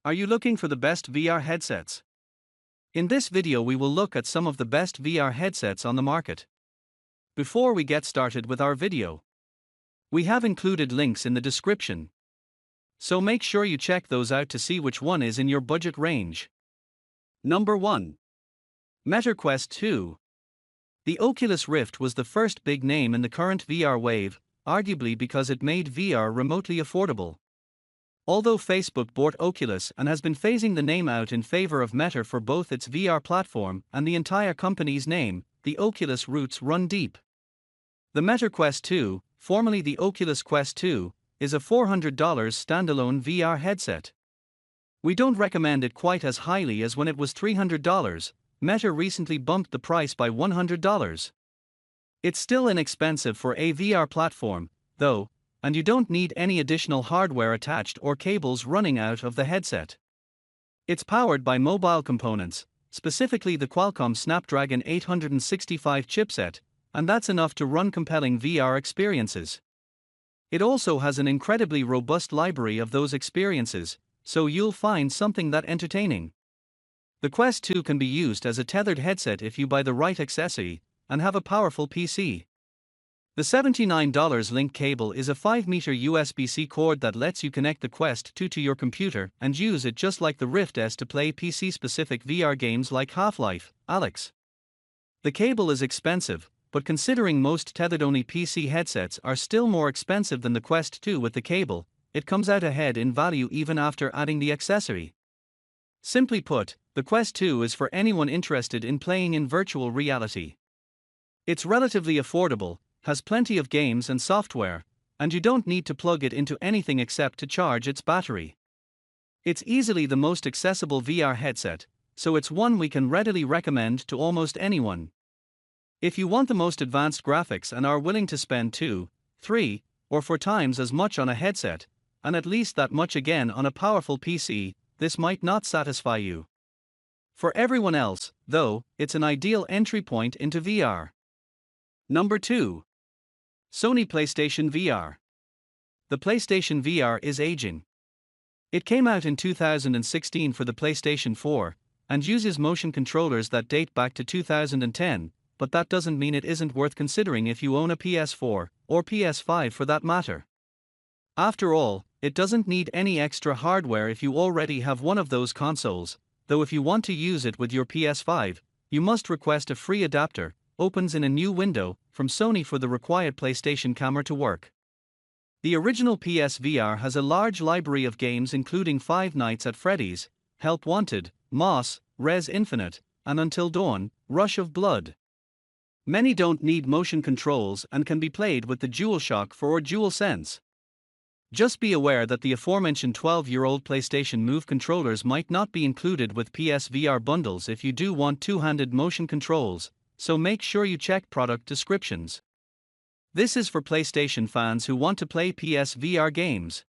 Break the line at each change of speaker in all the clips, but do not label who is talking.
Are you looking for the best VR headsets? In this video we will look at some of the best VR headsets on the market. Before we get started with our video, we have included links in the description, so make sure you check those out to see which one is in your budget range. Number 1. Meta Quest 2. The Oculus Rift was the first big name in the current VR wave, arguably because it made VR remotely affordable. Although Facebook bought Oculus and has been phasing the name out in favor of Meta for both its VR platform and the entire company's name, the Oculus roots run deep. The Meta Quest 2, formerly the Oculus Quest 2, is a $400 standalone VR headset. We don't recommend it quite as highly as when it was $300. Meta recently bumped the price by $100. It's still inexpensive for a VR platform, though, and you don't need any additional hardware attached or cables running out of the headset. It's powered by mobile components, specifically the Qualcomm Snapdragon 865 chipset, and that's enough to run compelling VR experiences. It also has an incredibly robust library of those experiences, so you'll find something that entertaining. The Quest 2 can be used as a tethered headset if you buy the right accessory and have a powerful PC. The $79 link cable is a 5-meter USB-C cord that lets you connect the Quest 2 to your computer and use it just like the Rift S to play PC-specific VR games like Half-Life, Alyx. The cable is expensive, but considering most tethered-only PC headsets are still more expensive than the Quest 2 with the cable, it comes out ahead in value even after adding the accessory. Simply put, the Quest 2 is for anyone interested in playing in virtual reality. It's relatively affordable, has plenty of games and software, and you don't need to plug it into anything except to charge its battery. It's easily the most accessible VR headset, so it's one we can readily recommend to almost anyone. If you want the most advanced graphics and are willing to spend 2, 3, or 4 times as much on a headset, and at least that much again on a powerful PC, this might not satisfy you. For everyone else, though, it's an ideal entry point into VR. Number 2. Sony PlayStation VR. The PlayStation VR is aging. It came out in 2016 for the PlayStation 4, and uses motion controllers that date back to 2010, but that doesn't mean it isn't worth considering if you own a PS4, or PS5 for that matter. After all, it doesn't need any extra hardware if you already have one of those consoles, though if you want to use it with your PS5, you must request a free adapter, opens in a new window, from Sony for the required PlayStation camera to work. The original PSVR has a large library of games including Five Nights at Freddy's, Help Wanted, Moss, Res Infinite, and Until Dawn, Rush of Blood. Many don't need motion controls and can be played with the DualShock 4 or DualSense. Just be aware that the aforementioned 12-year-old PlayStation Move controllers might not be included with PSVR bundles if you do want two-handed motion controls, so make sure you check product descriptions. This is for PlayStation fans who want to play PSVR games.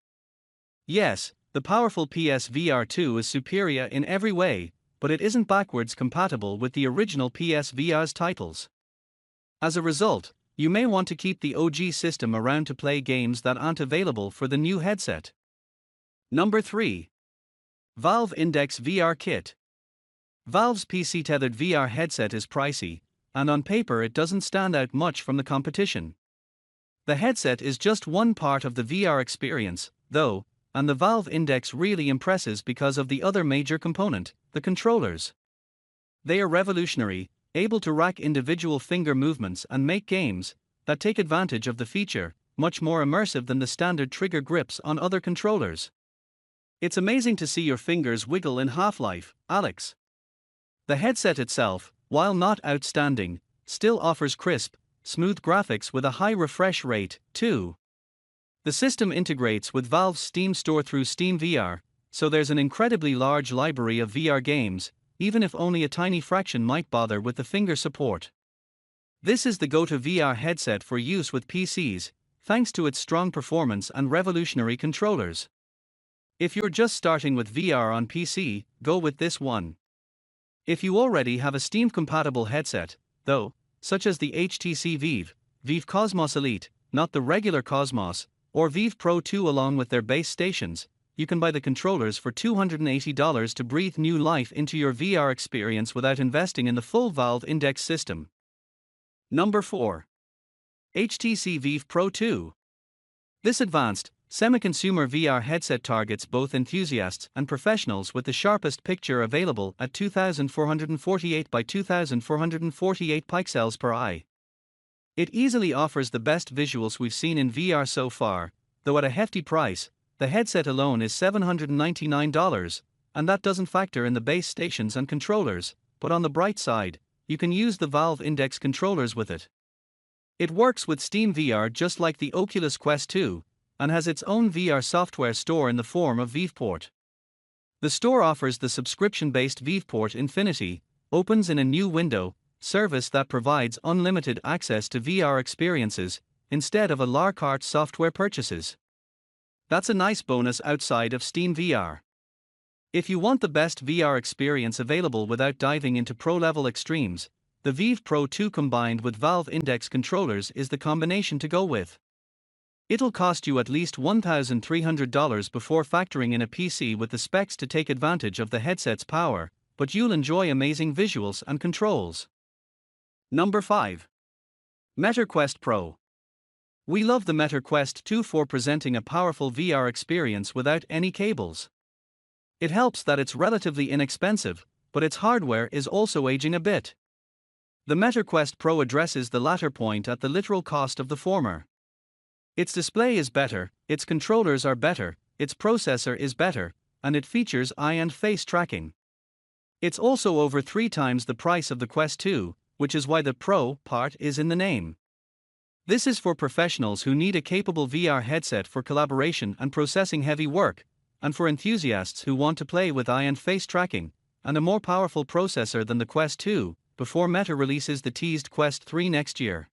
Yes, the powerful PSVR 2 is superior in every way, but it isn't backwards compatible with the original PSVR's titles. As a result, you may want to keep the OG system around to play games that aren't available for the new headset. Number 3. Valve Index VR Kit. Valve's PC-tethered VR headset is pricey, and on paper it doesn't stand out much from the competition. The headset is just one part of the VR experience, though, and the Valve Index really impresses because of the other major component, the controllers. They are revolutionary, able to rack individual finger movements and make games that take advantage of the feature, much more immersive than the standard trigger grips on other controllers. It's amazing to see your fingers wiggle in Half-Life, Alyx. The headset itself, while not outstanding, still offers crisp, smooth graphics with a high refresh rate, too. The system integrates with Valve's Steam store through Steam VR, so there's an incredibly large library of VR games, even if only a tiny fraction might bother with the finger support. This is the go-to VR headset for use with PCs, thanks to its strong performance and revolutionary controllers. If you're just starting with VR on PC, go with this one. If you already have a Steam-compatible headset, though, such as the HTC Vive Cosmos Elite, not the regular Cosmos, or Vive Pro 2 along with their base stations, you can buy the controllers for $280 to breathe new life into your VR experience without investing in the full Valve Index system. Number 4. HTC Vive Pro 2. This advanced, semi-consumer VR headset targets both enthusiasts and professionals with the sharpest picture available at 2448 by 2448 pixels per eye. It easily offers the best visuals we've seen in VR so far, though at a hefty price. The headset alone is $799, and that doesn't factor in the base stations and controllers, but on the bright side, you can use the Valve Index controllers with it. It works with Steam VR just like the Oculus Quest 2, and has its own VR software store in the form of VivePort. The store offers the subscription-based VivePort Infinity, opens in a new window, service that provides unlimited access to VR experiences, instead of a la carte software purchases. That's a nice bonus outside of Steam VR. If you want the best VR experience available without diving into pro-level extremes, the Vive Pro 2 combined with Valve Index controllers is the combination to go with. It'll cost you at least $1,300 before factoring in a PC with the specs to take advantage of the headset's power, but you'll enjoy amazing visuals and controls. Number 5. Meta Quest Pro. We love the Meta Quest 2 for presenting a powerful VR experience without any cables. It helps that it's relatively inexpensive, but its hardware is also aging a bit. The Meta Quest Pro addresses the latter point at the literal cost of the former. Its display is better, its controllers are better, its processor is better, and it features eye and face tracking. It's also over 3 times the price of the Quest 2, which is why the Pro part is in the name. This is for professionals who need a capable VR headset for collaboration and processing heavy work, and for enthusiasts who want to play with eye and face tracking, and a more powerful processor than the Quest 2, before Meta releases the teased Quest 3 next year.